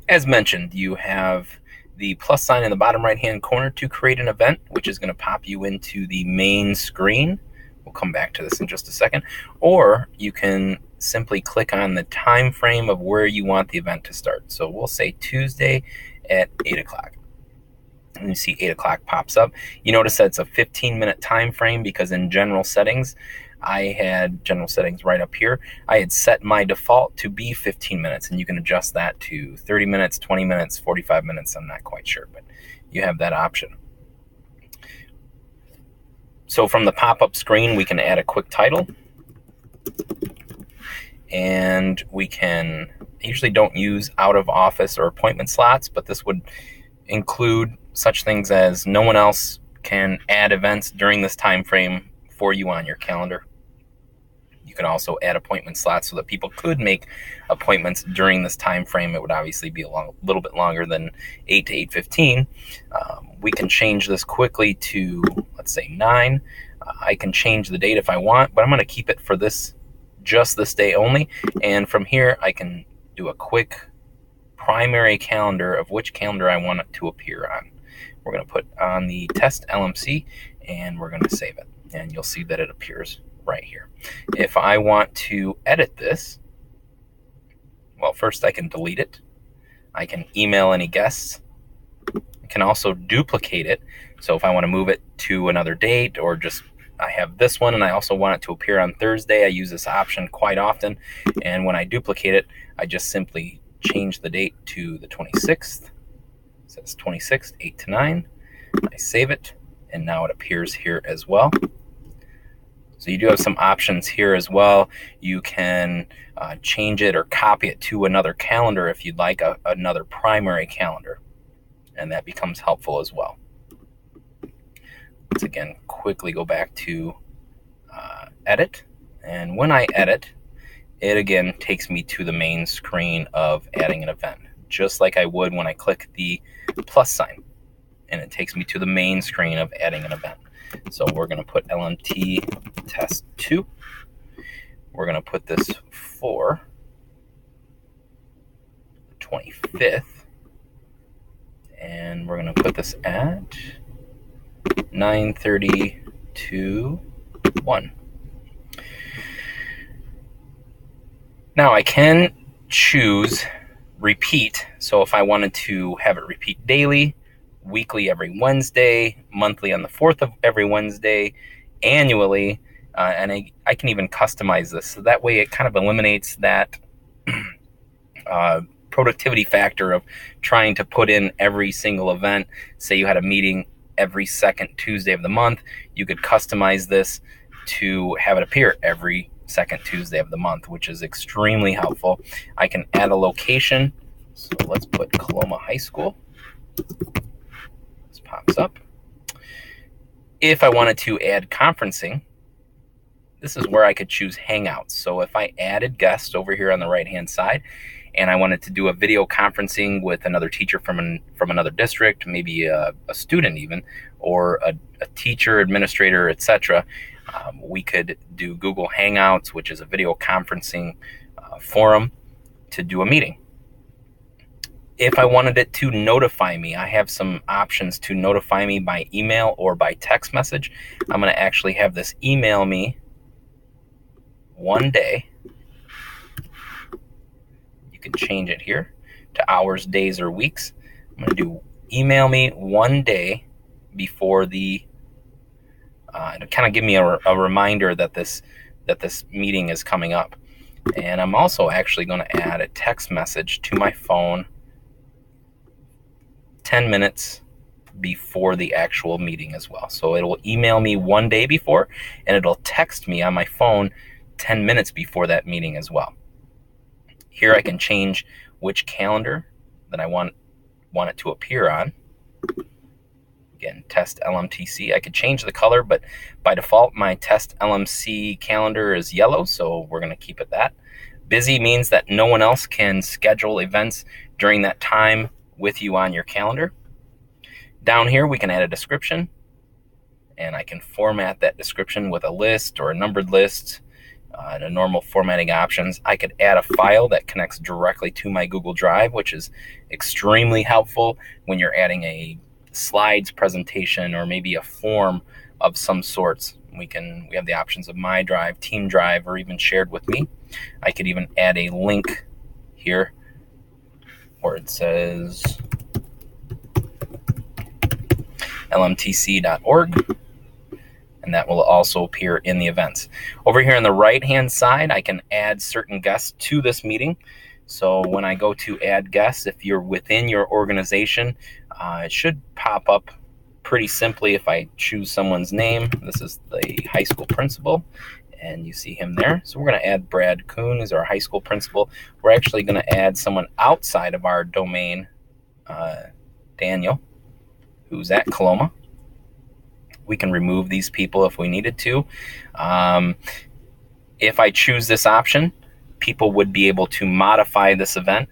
As mentioned, you have the plus sign in the bottom right-hand corner to create an event, which is going to pop you into the main screen. We'll come back to this in just a second. Or you can simply click on the time frame of where you want the event to start. So we'll say Tuesday at 8 o'clock. And you see 8 o'clock pops up. You notice that it's a 15-minute time frame because in general settings, I had general settings right up here. I had set my default to be 15 minutes, and you can adjust that to 30 minutes, 20 minutes, 45 minutes. I'm not quite sure, but you have that option. So from the pop-up screen, we can add a quick title, and we can, I usually don't use out of office or appointment slots, but this would include such things as no one else can add events during this time frame for you on your calendar. You can also add appointment slots so that people could make appointments during this time frame. It would obviously be a little bit longer than 8 to 8:15. We can change this quickly to, let's say, 9. I can change the date if I want, but I'm going to keep it for just this day only. And from here, I can do a quick primary calendar of which calendar I want it to appear on. We're going to put on the test LMC, and we're going to save it. And you'll see that it appears right here. If I want to edit this, well, first I can delete it. I can email any guests. I can also duplicate it. So if I want to move it to another date, or just I have this one and I also want it to appear on Thursday, I use this option quite often. And when I duplicate it, I just simply change the date to the 26th. It says 26th, 8 to 9. I save it, and now it appears here as well. So you do have some options here as well. You can change it or copy it to another calendar if you'd like, another primary calendar, and that becomes helpful as well. Let's again quickly go back to edit, and when I edit, it again takes me to the main screen of adding an event, just like I would when I click the plus sign, and it takes me to the main screen of adding an event. So we're going to put LMT test 2. We're going to put this for the 25th, and we're going to put this at 9:30 to 1. Now I can choose repeat. So if I wanted to have it repeat daily, weekly every Wednesday, monthly on the 4th of every Wednesday, annually, and I can even customize this. So that way it kind of eliminates that productivity factor of trying to put in every single event. Say you had a meeting every second Tuesday of the month, you could customize this to have it appear every second Tuesday of the month, which is extremely helpful. I can add a location. So let's put Coloma High School. This pops up. If I wanted to add conferencing, this is where I could choose Hangouts. So if I added guests over here on the right-hand side, and I wanted to do a video conferencing with another teacher from another district, maybe a student even, or a teacher, administrator, etc., we could do Google Hangouts, which is a video conferencing forum, to do a meeting. If I wanted it to notify me, I have some options to notify me by email or by text message. I'm going to actually have this email me one day. You can change it here to hours, days, or weeks. I'm going to do email me one day before the to kind of give me a reminder that this meeting is coming up. And I'm also actually going to add a text message to my phone 10 minutes before the actual meeting as well. So it'll email me one day before, and it'll text me on my phone 10 minutes before that meeting as well. Here I can change which calendar that I want it to appear on. Again, test LMTC. I could change the color, but by default, my test LMC calendar is yellow, so we're going to keep it that. Busy means that no one else can schedule events during that time with you on your calendar. Down here, we can add a description, and I can format that description with a list or a numbered list, the normal formatting options. I could add a file that connects directly to my Google Drive, which is extremely helpful when you're adding a slides presentation or maybe a form of some sorts. We have the options of My Drive, Team Drive, or even Shared with Me. I could even add a link here where it says lmtc.org, and that will also appear in the events. Over here on the right-hand side, I can add certain guests to this meeting. So when I go to add guests, if you're within your organization, it should pop up pretty simply if I choose someone's name. This is the high school principal, and you see him there. So we're going to add Brad Kuhn as our high school principal. We're actually going to add someone outside of our domain, Daniel, who's at Coloma. We can remove these people if we needed to. If I choose this option, people would be able to modify this event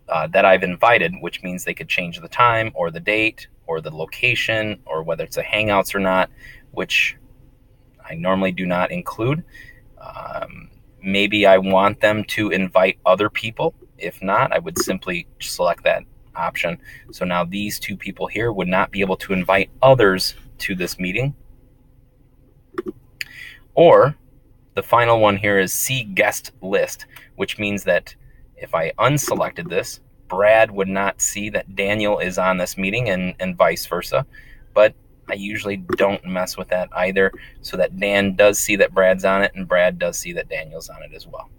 that I've invited, which means they could change the time or the date or the location or whether it's a Hangouts or not, which I normally do not include. Maybe I want them to invite other people. If not, I would simply select that option. So now these two people here would not be able to invite others to this meeting. Or the final one here is see guest list, which means that if I unselected this, Brad would not see that Daniel is on this meeting and vice versa. But I usually don't mess with that either, so that Dan does see that Brad's on it and Brad does see that Daniel's on it as well.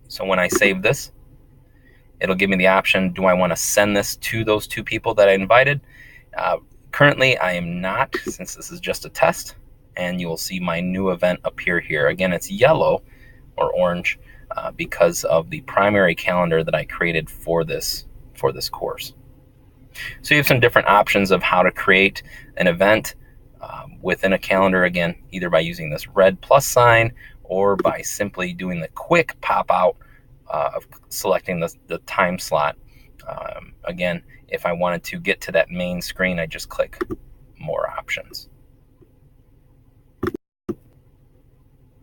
So when I save this, it'll give me the option, do I want to send this to those two people that I invited? Currently, I am not, since this is just a test, and you'll see my new event appear here. Again, it's yellow or orange because of the primary calendar that I created for this course. So you have some different options of how to create an event within a calendar, again, either by using this red plus sign or by simply doing the quick pop out of selecting the time slot. Again, if I wanted to get to that main screen, I just click more options.